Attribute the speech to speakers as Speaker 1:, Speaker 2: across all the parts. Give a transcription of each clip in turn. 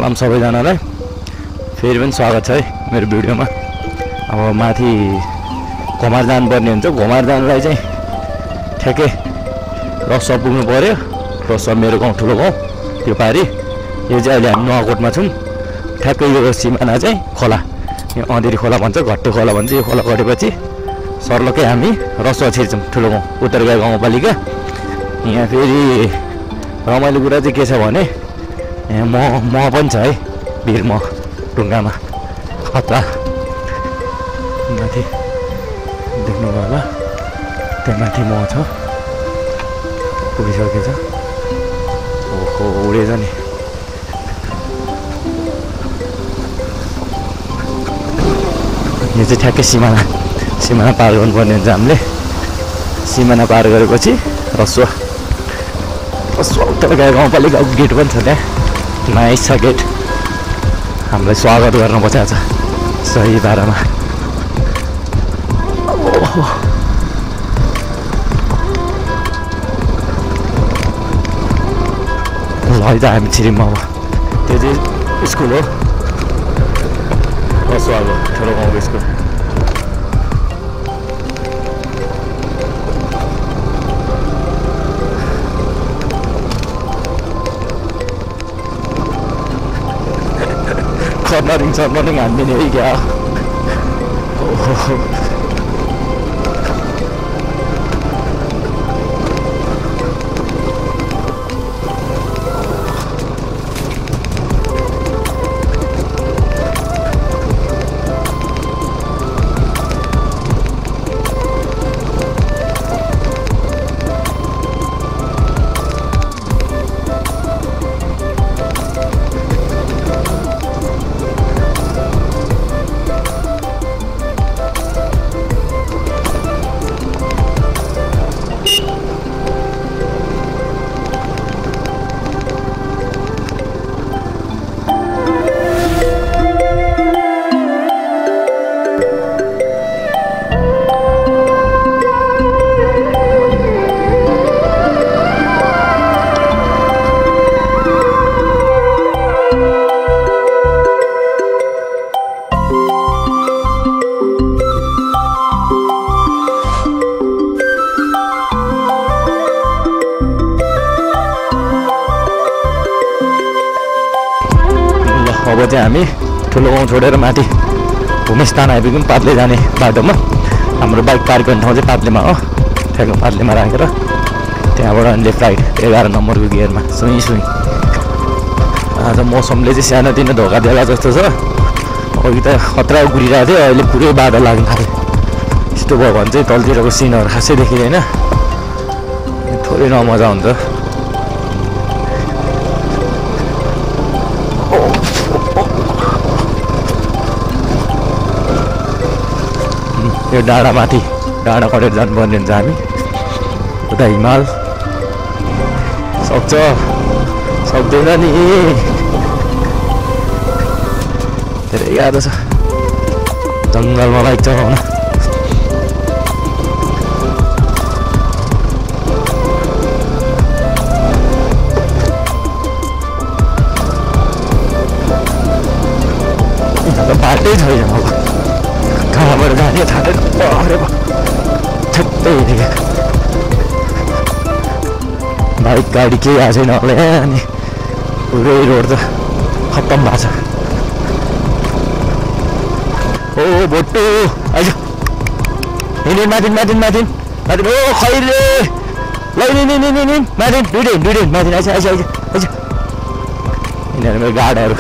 Speaker 1: सलाम सबैजनालाई फेरि पनि स्वागत छ है मेरो भिडियोमा। अब माथि घमार जानुपर्ने हुन्छ। घमार जानलाई चाहिँ ठ्याक्कै रसुवा पुग्नु पर्यो। रसुवा मेरो गाउँ ठुलो गाउँ त्यो पारी। यो चाहिँ अहिले हामी नुवाकोटमा छौँ। ठ्याक्कै यो सिमाना चाहिँ खोला, यो अँधेरी खोला भन्छ, घट्टे खोला भन्छ। यो खोला गटेपछि सर्लकै हामी रसुवा छिर्छौँ ठुलो गाउँ उत्तरगाई गाउँपालिका। यहाँ फेरि रमाइलो कुरा चाहिँ के छ भने यहाँ मह पनि छ है, भिर मह ढुङ्गामा खतरा। माथि देख्नुभयो होला, त्यहाँ माथि मह छ, पुगिसकेछ। ओहो उडेछ नि। यो चाहिँ ठ्याक्कै सिमाना पार गर्नुपर्ने हुन्छ हामीले। सिमाना पार गरेपछि रसुवा उत्तरगाई गाउँपालिकाको गेट पनि छ। त्यहाँ नाइस छ गेट। हामीलाई स्वागत गर्न बसेको छ सही पारामा। ल है त हामी छिरिम। अब त्यो चाहिँ स्कुल हो, रसुवाको ठुलो गाउँको स्कुल। सर्नरिङ हान्दिने है क्या। अब चाहिँ हामी ठुलो गाउँ छोडेर माथि भूमिस्थान आइपुग्यौँ। पातले जाने बाटोमा हाम्रो बाइक पार्क गर्ने ठाउँ चाहिँ पातलेमा हो। ठ्याक्क पातलेमा राखेर त्यहाँबाट लेफ्ट राइट 11 नम्बरको गियरमा सुई। आज मौसमले चाहिँ सानोतिनो धोका दिएला जस्तो छ। अघि त खतरा घुरिरहेको थियो, अहिले पुरै बाटो लाग्नु थाल्यो। यस्तो भयो भने चाहिँ तलतिरको सिनहरू खासै देखिँदैन, थोरै नमजा हुन्छ। यो डाँडामाथि डाँडा कटेर जानुपर्ने हुन्छ हामी। उता हिमाल सक्दैन नि, धेरै गाह्रो छ जङ्गलमा बाइक चलाउन। बाटै छैन, अब कहाँबाट जाने थाहा छैन। ठ्याक्कै बाइक गाडी केही आएको छैन होला। अनि पुरै रोड त खत्तम भएको छ। ओ भोटो आइज हिँड्यो माथि ओ खैरे ल माथि दुइटै माथि आइज यिनीहरू मेरो गाडाहरू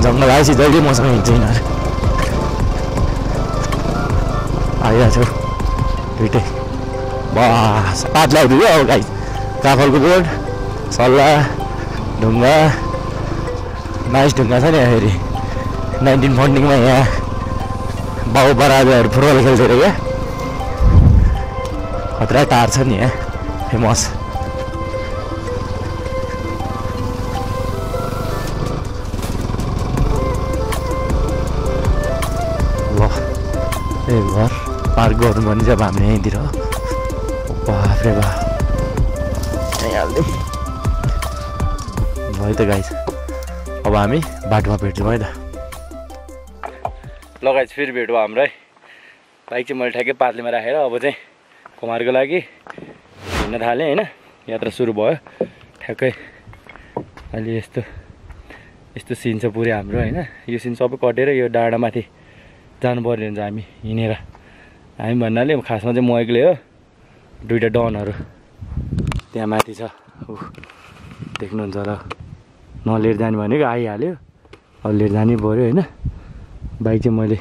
Speaker 1: जङ्गल आएपछि जहिले मसँग हिँड्छ यिनीहरू। आइरहेको छु दुइटै बस पातला हुँदैन अब गाई। काफलको बोर्ड, सल्लाह, ढुङ्गा, नाइस ढुङ्गा छ नि यहाँ। फेरि 19 फन्डिङमा यहाँ बाउ बराजहरू फुटबल खेल्थ्यो अरे क्या। खतरा टार छ नि यहाँ, फेमस। ए घर पार्क गर्नुपर्ने चाहिँ अब हामीले यहीँतिर। बाफ्रे बा यहीँ हालिदिउँ। ल है त गाइस। अब हामी बाटोमा भेट्छौँ है त। ल गाइस फेरि भेटौँ हाम्रो है। बाइक चाहिँ मैले ठ्याक्कै पातलीमा राखेर अब चाहिँ कुमारको लागि हिँड्न थालेँ होइन। यात्रा सुरु भयो ठ्याक्कै। अहिले यस्तो सिन छ पुरै हाम्रो होइन। यो सिन सबै कटेर यो डाँडामाथि जानुपर्ने हुन्छ हामी हिँडेर। हामी भन्नाले खासमा चाहिँ म एक्लै हो, दुईवटा डनहरू त्यहाँ माथि छ। देख्नुहुन्छ होला, नलिएर जाने भनेको आइहाल्यो, अब लिएर जानै पऱ्यो होइन। बाइक चाहिँ मैले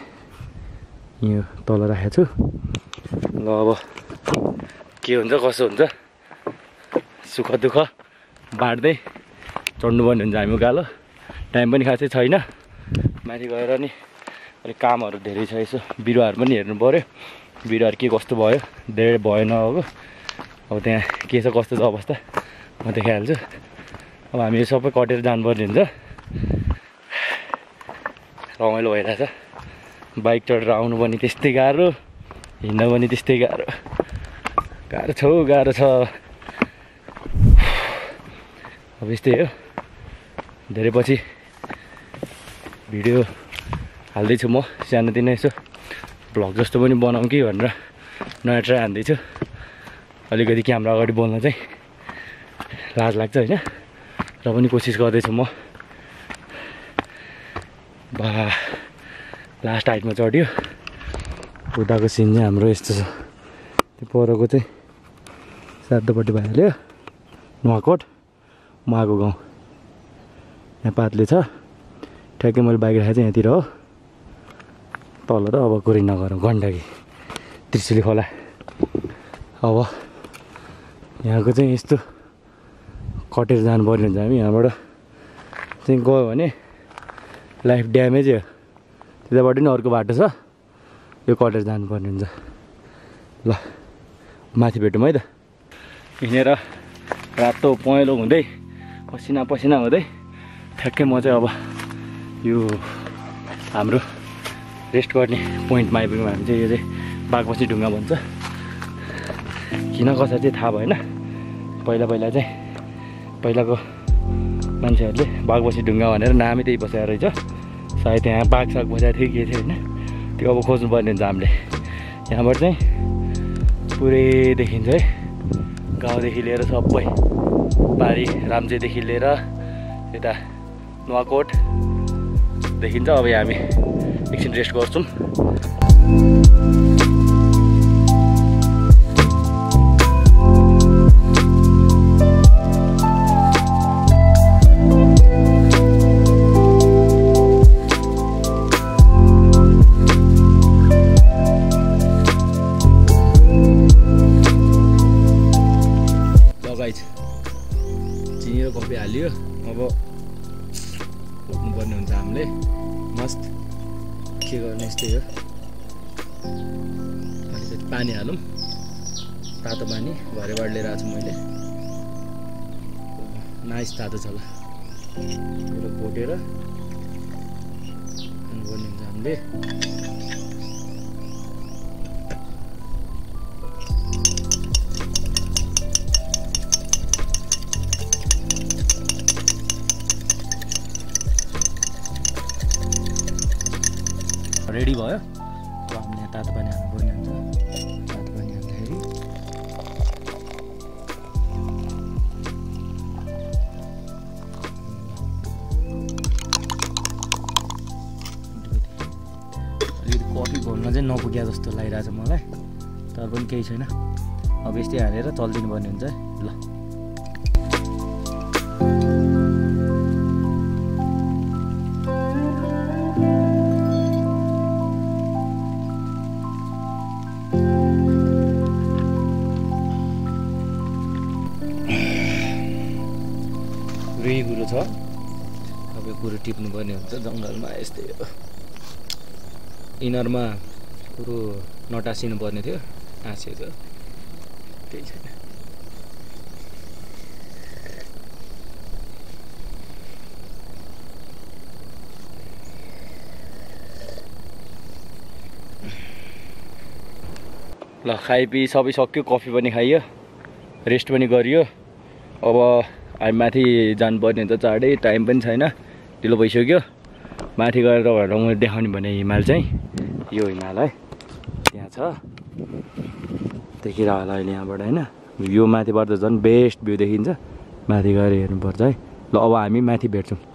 Speaker 1: यो तल राखेको छु। ल अब के हुन्छ कसो हुन्छ सुख दुःख बाँड्दै चढ्नुपर्ने हुन्छ हामी उकालो। टाइम पनि खासै छैन, माथि गएर नि अलिक कामहरू धेरै छ। यसो बिरुवाहरू पनि हेर्नु पऱ्यो, बिरुवाहरू के कस्तो भयो, धेरै भएन अब। अब त्यहाँ के छ कस्तो छ अवस्था म देखाइहाल्छु। अब हामी यो सबै कटेर जानुपर्ने हुन्छ। रमाइलो भइरहेछ। बाइक चढेर आउनु पनि त्यस्तै गाह्रो, हिँड्नु पनि त्यस्तै गाह्रो। गाह्रो छ। अब यस्तै हो। धेरै पछि भिडियो हाल्दैछु म सानोतिनो यसो भ्लग जस्तो पनि बनाऊँ कि भनेर नयाँ ट्राई हान्दैछु। अलिकति क्यामेरा अगाडि बोल्न चाहिँ लाज लाग्छ होइन, र पनि कोसिस गर्दैछु म। बा लास्ट हाइटमा चढ्यो। उताको सिन चाहिँ हाम्रो यस्तो छ। त्यो परको चाहिँ सातोपट्टि भइहाल्यो नुवाकोट, उहाँको गाउँ। यहाँ पातले छ। ठ्याक्कै मैले बाइक राखेको चाहिँ यहाँतिर हो। तल त अब कुरै नगरौँ, गण्डकी त्रिशुली खोला। अब यहाँको चाहिँ यस्तो कटेर जानुपर्ने हुन्छ हामी। यहाँबाट चाहिँ गयो भने लाइफ ड्यामेज हो। त्यताबाट नि अर्को बाटो छ, यो कटेर जानुपर्ने हुन्छ। ल माथि भेटौँ है त। हिँडेर रातो पहेँलो हुँदै पसिना हुँदै ठ्याक्कै म चाहिँ अब यो हाम्रो रेस्ट गर्ने पोइन्टमा आइपुग्यौँ हामी चाहिँ। यो चाहिँ बागबसी ढुङ्गा भन्छ। किन कसरी चाहिँ थाहा भएन। पहिला चाहिँ पहिलाको मान्छेहरूले बागबसी ढुङ्गा भनेर नामै त्यही बसेको रहेछ। सायद त्यहाँ बाघ साग बसेको थियो के थियो होइन। त्यो अब खोज्नुपर्ने हुन्छ हामीले। यहाँबाट चाहिँ पुरै देखिन्छ है, गाउँदेखि लिएर सबै बारी राम्चेदेखि लिएर यता नुवाकोट देखिन्छ। अब यहाँ हामी एकछिन रेस्ट गर्छौँ। चिनी र कफी हालियो। अब खोज्नुपर्ने हुन्छ हामीले मस्त। के गर्ने यस्तै हो। अलिकति पानी हालौँ, तातो पानी घरैबाट लिएर आएको छु मैले। नाइस तातो छ ल। कोटेर खानुपर्ने हुन्छ हामीले। रेडी भयो। अब हामीले तातो पानी हाल्नुपर्ने हुन्छ। तातो पानी हाल्दाखेरि अलिकति कफी घोल्न चाहिँ नपुग्या जस्तो लागिरहेछ मलाई, तर पनि केही छैन। अब यस्तै हालेर चलिदिनु पर्ने हुन्छ है। ल यही कुरो छ। अब यो कुरो टिप्नुपर्ने हुन्छ जङ्गलमा। यस्तै हो। इनरमा कुरो नटासिनु पर्ने थियो, टाँसिएछ, केही छैन। ल खाइपिई सबै सक्यो, कफी पनि खाइयो, रेस्ट पनि गरियो। अब हामी माथि जानुपर्ने हुन्छ चाँडै, टाइम पनि छैन, ढिलो भइसक्यो। माथि गएर तपाईँहरूलाई मैले देखाउने भने हिमाल चाहिँ यो हिमाल है, त्यहाँ छ देखिरह होला अहिले यहाँबाट होइन। यो माथिबाट झन् बेस्ट भ्यू देखिन्छ, माथि गएर हेर्नुपर्छ है। ल अब हामी माथि भेट्छौँ।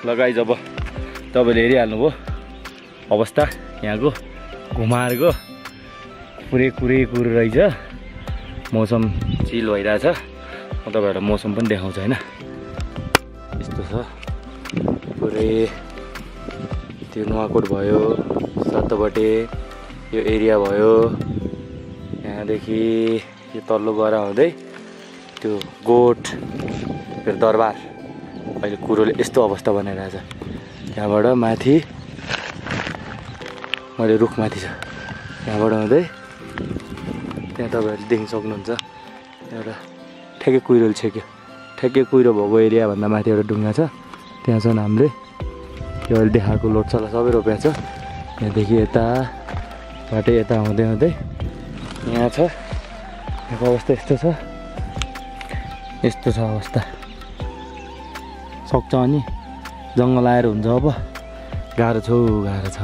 Speaker 1: लगाइ जब तपाईँले हेरिहाल्नुभयो अवस्था यहाँको घुमारको पुरै कुर रहेछ। मौसम चिल भइरहेछ। म तपाईँहरूलाई मौसम पनि देखाउँछ होइन, यस्तो छ पुरै। त्यो नुवाकोट भयो, सातोपट्टि यो एरिया भयो, यहाँदेखि यो तल्लो गएर हुँदै त्यो गोठ फेरि दरबार। अहिले कुरोले यस्तो अवस्था बनाइरहेछ। त्यहाँबाट माथि मैले रुखमाथि छ, त्यहाँबाट हुँदै त्यहाँ तपाईँहरूले देख्न सक्नुहुन्छ एउटा ठ्याक्कै कुहिरोले छेक्यो। ठ्याक्कै कुहिरो भएको एरियाभन्दा माथि एउटा ढुङ्गा छ, त्यहाँ छन् हामीले यो अहिले देखाएको लोटसला सबै रोपिएको छ। त्यहाँदेखि यताबाटै यता हुँदै हुँदै यहाँ छ। यहाँको अवस्था यस्तो छ, यस्तो छ अवस्था। सक्छ अनि जङ्गल आएर हुन्छ अब, गाह्रो छ।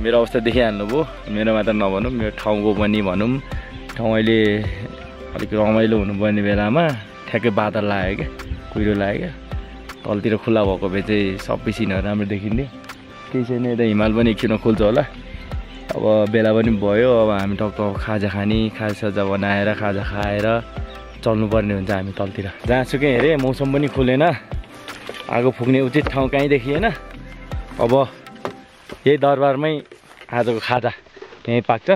Speaker 1: मेरो अवस्था देखिहाल्नुभयो, मेरो मात्र नभनौँ, मेरो ठाउँको पनि भनौँ। ठाउँ अहिले अलिक रमाइलो हुनुपर्ने बेलामा ठ्याक्कै बादल लाग्यो क्या, कुहिरो लाग्यो क्या। तलतिर खुल्ला भएको भए चाहिँ सबै सिनहरू राम्रो देखिन्थ्यो। केही छैन, यता हिमाल पनि एकछिनमा खुल्छ होला। अब बेला पनि भयो, अब हामी टक्क खाजा खाने, खाजासाजा बनाएर खाजा खाएर चल्नुपर्ने हुन्छ हामी तलतिर। जहाँसुकै हेरेँ मौसम पनि खुलेन, आगो फुक्ने उचित ठाउँ कहीँ देखिएन। अब यही दरबारमै आजको खाजा यहीँ पाक्छ,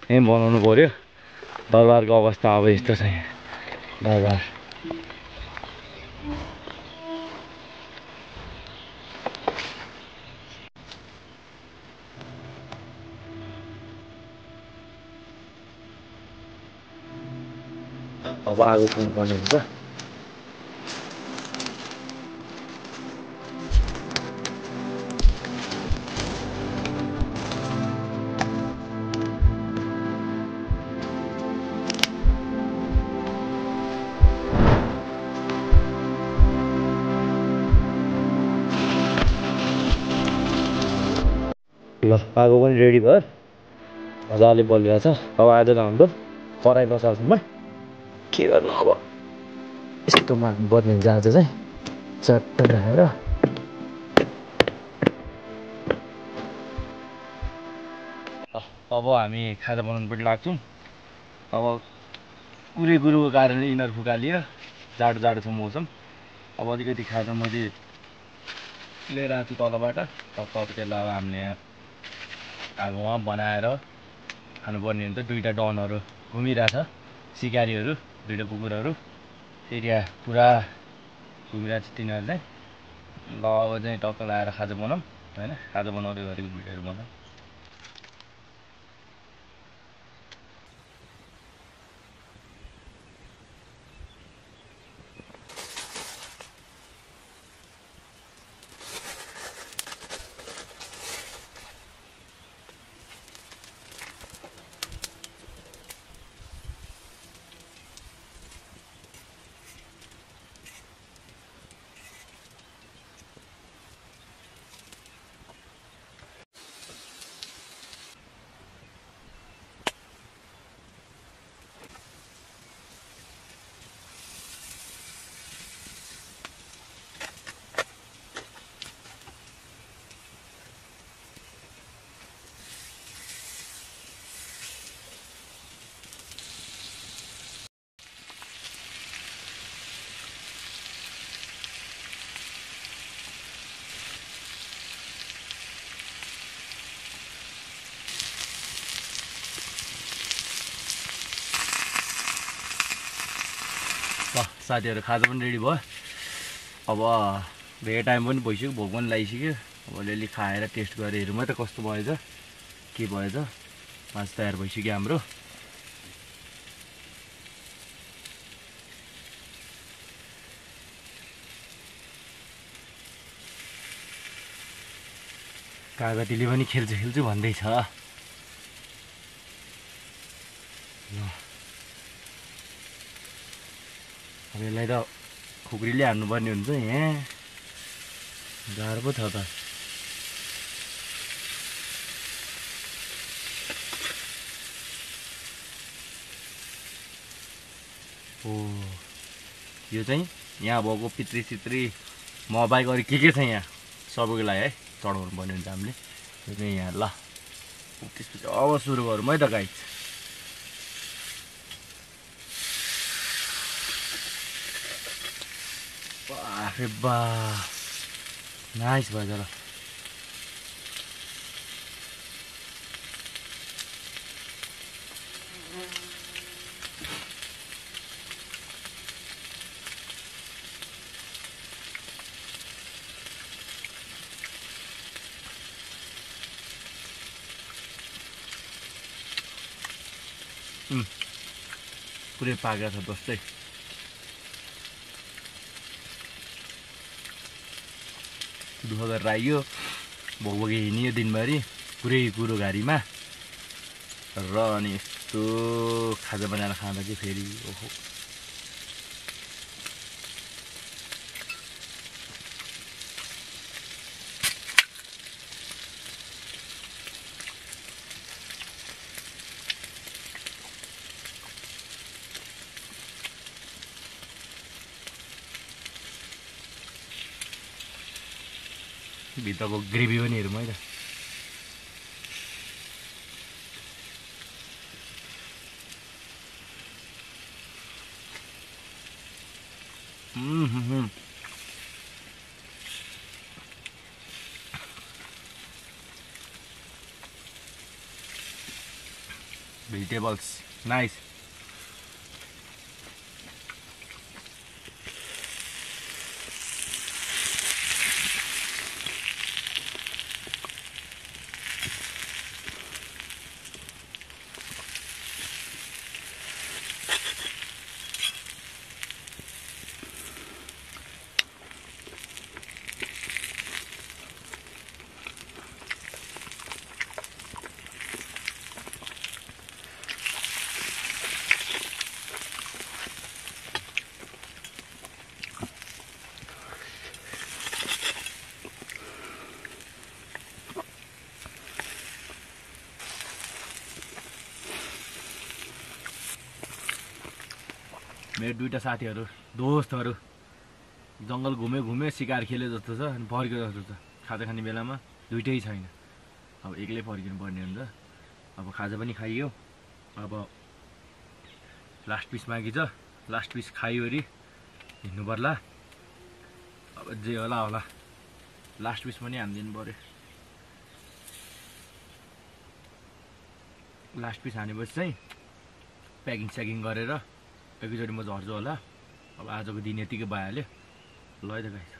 Speaker 1: यहीँ बनाउनु पऱ्यो। दरबारको अवस्था अब यस्तो छ यहाँ दरबार। अब आगो फुक्नुपर्ने हुन्छ। ल आगो पनि रेडी भयो, मजाले बलिरहेको छ। अब आज हाम्रो कराई बसाल्छौँ। के गर्नु अब, यस्तोमा बनिन्छ आज चाहिँ चट्ट राखेर। अब हामी खाजा बनाउनुपट्टि लाग्छौँ। अब कुरोको कारणले यिनीहरू फुकालियो, जाडो छ मौसम। अब अलिकति खाजा मैले लिएर आएको छु तलबाट, टक्क त्यसलाई अब हामीले आगोमा बनाएर खानुपर्ने हुन्छ। दुईवटा डनहरू घुमिरहेछ, सिकारीहरू, दुईवटा कुकुरहरू एरिया पुरा घुमिरहेको छ तिनीहरूले। ल अब चाहिँ टक्क लगाएर खाजा बनाऊँ होइन, खाजा बनाउँदै गरेको भिडियोहरू बनाऊँ। ल साथीहरु खाजा पनि रेडी भयो। अब धेरै टाइम पनि भइसक्यो, भोक पनि लागिसक्यो। अब अलिअलि खाएर टेस्ट गरेर हेरौँ है त कस्तो भएछ के भएछ। मासु तयार भइसक्यो हाम्रो। कागतीले पनि खेल्छु भन्दैछ। अब यसलाई त खुकुरीले हान्नुपर्ने हुन्छ। यहाँ गाह्रो पो छ त। ओ यो चाहिँ यहाँ भएको पितृ सित्री म बाहेक अरू के छ यहाँ सबैको लागि है चढाउनु पर्ने हुन्छ हामीले। यो चाहिँ यहाँ ल त्यसपछि अब सुरु गरौँ है त गाइस। अरे बा नाइस भएछ ल। पुरै पाकेको छ जस्तै। दुःख गरेर आइयो, भोकभोकै हिँडियो दिनभरि पुरै कुरो घारीमा र अनि यस्तो खाजा बनाएर खाँदा चाहिँ फेरि ओहो। भित्रको ग्रेभी पनि हेरौँ है त। Vegetables, nice. मेरो दुईटा साथीहरु दोस्तहरु जंगल घुमे शिकार खेले जस्तो छ अनि फर्क्यो जस्तो छ। खाजा खाने बेलामा दुईटै छैन। अब एक्लै फर्किनु पर्ने हुन्छ। अब खाजा पनि खाइयो। अब लास्ट पिस बाँकी छ। लास्ट पिस खाइवरी हिँड्नु पर्ला। अब जे होला लास्ट पिस पनि हान्दिनु पर्यो। लास्ट पिस हानेपछि चाहिँ प्याकिङ स्याकिङ गरेर एकैचोटि म झर्छु होला। अब आजको दिन यतिकै भइहाल्यो। ल है त गाइस।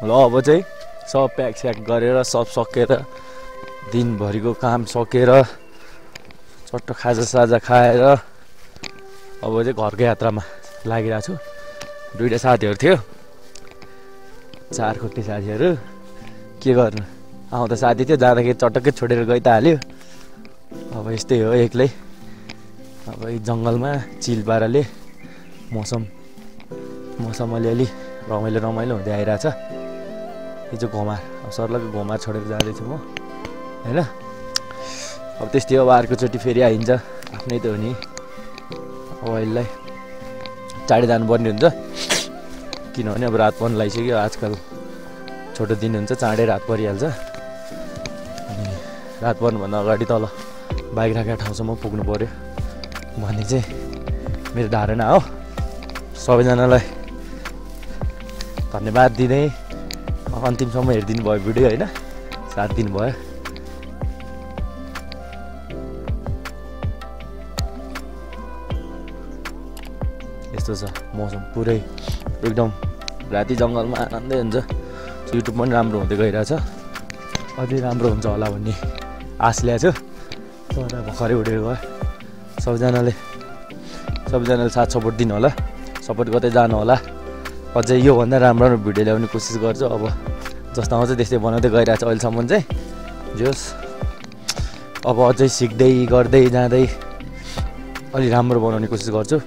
Speaker 1: ल अब चाहिँ सब प्याक स्याक गरेर सब सकेर दिनभरिको काम सकेर चट्ट खाजा साजा खाएर अब चाहिँ घरको यात्रामा लागिरहेको छु। दुईटा साथीहरु थियो, चार खुट्टे साथीहरु। के गर्नु, आउँदा साथी थियो, जाँदाखेरि चटक्कै छोडेर गइ त हाल्यो। अब यस्तै हो एक्लै। अब यो जंगलमा चिल पाराले मौसम अलिअलि रमाइलो हुँदै आइरहेछ। यो चाहिँ घोमार, अब सर्लको घोमार छोडेर जाँदैछु म हैन। अब त्यस्तै अब अर्कोचोटि फेरि आइन्छ, आफ्नै त हो नि। अब अहिलेलाई चाँडै जानुपर्ने हुन्छ किनभने अब रात पनि लागिसक्यो। आजकल छोटो दिन हुन्छ, चाँडै रात परिहाल्छ। अनि रात पर्नुभन्दा अगाडि तल बाइक राखेको ठाउँसम्म पुग्नु पर्यो भने चाहिँ मेरो धारणा हो। सबैजनालाई धन्यवाद दिँदै अन्तिमसम्म हेरिदिनु भयो भिडियो होइन, साथ दिनुभयो। यस्तो छ मौसम पुरै एकदम राति जङ्गलमा आनन्दै हुन्छ। युट्युब पनि राम्रो हुँदै गइरहेछ, अझै राम्रो हुन्छ होला भन्ने आश ल्याएको छु। तर भर्खरै उडेको भयो। सबैजनाले साथ सपोर्ट दिनु होला, सपोर्ट गर्दै जानु होला। अझै योभन्दा राम्रो राम्रो भिडियो ल्याउने कोसिस गर्छु। अब जस्तो आउँछ त्यस्तै बनाउँदै गइरहेको छ अहिलेसम्म चाहिँ। जोस् अब अझै सिक्दै गर्दै जाँदै अलि राम्रो बनाउने कोसिस गर्छु।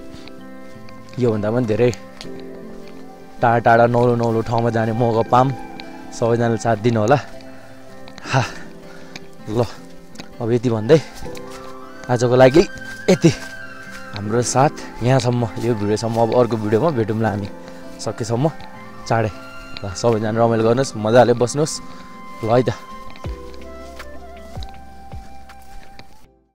Speaker 1: योभन्दा पनि धेरै टाढा टाढा नौलो ठाउँमा जाने मौका पाऊँ। सबैजनाले साथ दिनु होला। ल अब यति भन्दै आजको लागि यति। हाम्रो साथ यहाँसम्म, यो भिडियोसम्म। अब अर्को भिडियोमा भेटौँला हामी सकेसम्म चाँडै। ल सबैजना रमाइलो गर्नुहोस्, मजाले बस्नुहोस्। ल है त।